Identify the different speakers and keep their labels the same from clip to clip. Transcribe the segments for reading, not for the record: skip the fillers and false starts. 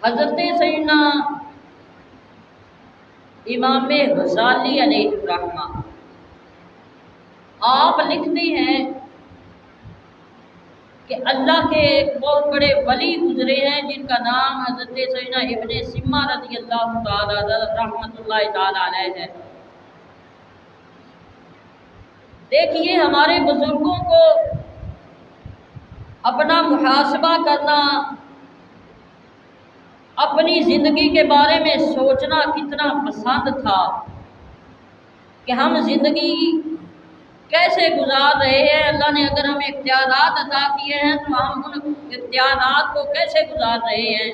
Speaker 1: حضرت سیدنا امام غزالی علیہ الرحمہ آپ لکھتے ہیں کہ اللہ کے ایک بہت بڑے ولی گزرے ہیں جن کا نام حضرت سیدنا ابن سیما رضی اللہ تعالیٰ رحمۃ اللہ تعالیٰ علیہ ہے۔ دیکھیے ہمارے بزرگوں کو اپنا محاسبہ کرنا، اپنی زندگی کے بارے میں سوچنا کتنا پسند تھا کہ ہم زندگی کیسے گزار رہے ہیں۔ اللہ نے اگر ہمیں اختیارات عطا کیے ہیں تو ہم ان اختیارات کو کیسے گزار رہے ہیں،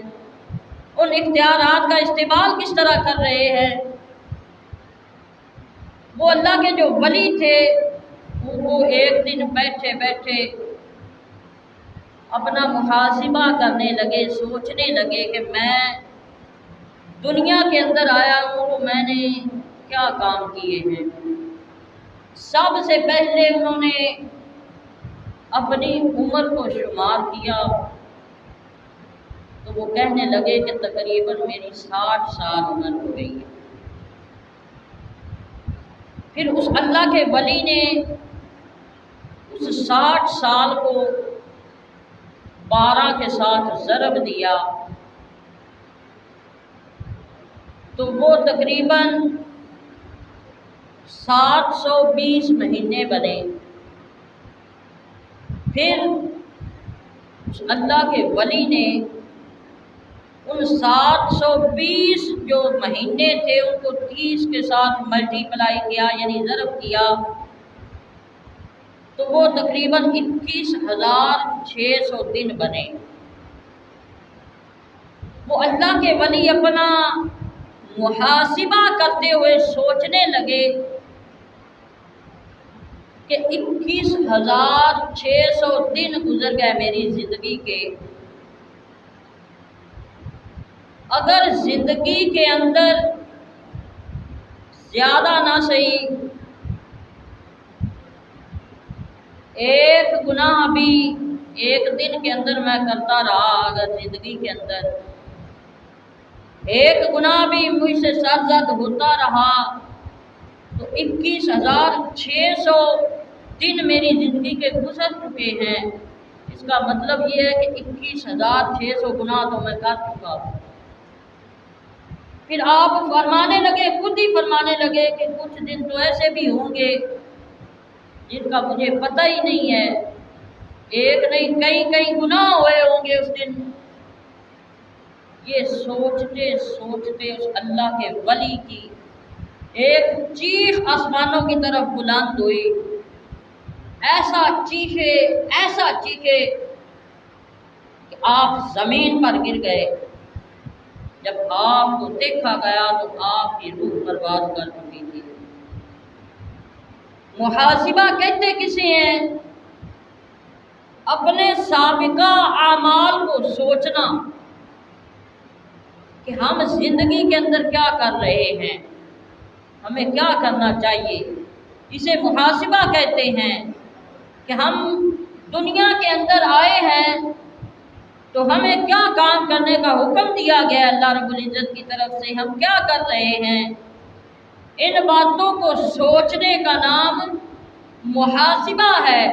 Speaker 1: ان اختیارات کا استعمال کس طرح کر رہے ہیں۔ وہ اللہ کے جو ولی تھے وہ ایک دن بیٹھے بیٹھے اپنا محاسبہ کرنے لگے، سوچنے لگے کہ میں دنیا کے اندر آیا ہوں تو میں نے کیا کام کیے ہیں۔ سب سے پہلے انہوں نے اپنی عمر کو شمار کیا تو وہ کہنے لگے کہ تقریباً میری 60 سال عمر ہو گئی ہے۔ پھر اس اللہ کے ولی نے اس 60 سال کو 12 کے ساتھ ضرب دیا تو وہ تقریباً 720 مہینے بنے۔ پھر اس اللہ کے ولی نے ان 720 جو مہینے تھے ان کو 30 کے ساتھ ملٹی پلائی کیا، یعنی ضرب کیا تو وہ تقریباً 21,600 دن بنے۔ وہ اللہ کے ولی اپنا محاسبہ کرتے ہوئے سوچنے لگے کہ 21,600 دن گزر گئے میری زندگی کے، اگر زندگی کے اندر زیادہ نہ صحیح ایک گناہ بھی ایک دن کے اندر میں کرتا رہا، اگر زندگی کے اندر ایک گناہ بھی مجھ سے سرزد ہوتا رہا تو 21,600 دن میری زندگی کے گزر چکے ہیں۔ اس کا مطلب یہ ہے کہ 21,600 گناہ تو میں کر چکا ہوں۔ پھر آپ فرمانے لگے، خود ہی فرمانے لگے کہ کچھ دن تو ایسے بھی ہوں گے جن کا مجھے پتہ ہی نہیں ہے، ایک نہیں کئی گناہ ہوئے ہوں گے اس دن۔ یہ سوچتے سوچتے اس اللہ کے ولی کی ایک چیخ آسمانوں کی طرف بلند ہوئی، ایسا چیخے کہ آپ زمین پر گر گئے۔ جب آپ کو دیکھا گیا تو آپ کی روح پرواز کر چکی تھی۔ محاسبہ کہتے کسے ہیں؟ اپنے سابقہ اعمال کو سوچنا کہ ہم زندگی کے اندر کیا کر رہے ہیں، ہمیں کیا کرنا چاہیے۔ اسے محاسبہ کہتے ہیں کہ ہم دنیا کے اندر آئے ہیں تو ہمیں کیا کام کرنے کا حکم دیا گیا اللہ رب العزت کی طرف سے، ہم کیا کر رہے ہیں۔ ان باتوں کو سوچنے کا نام محاسبہ ہے۔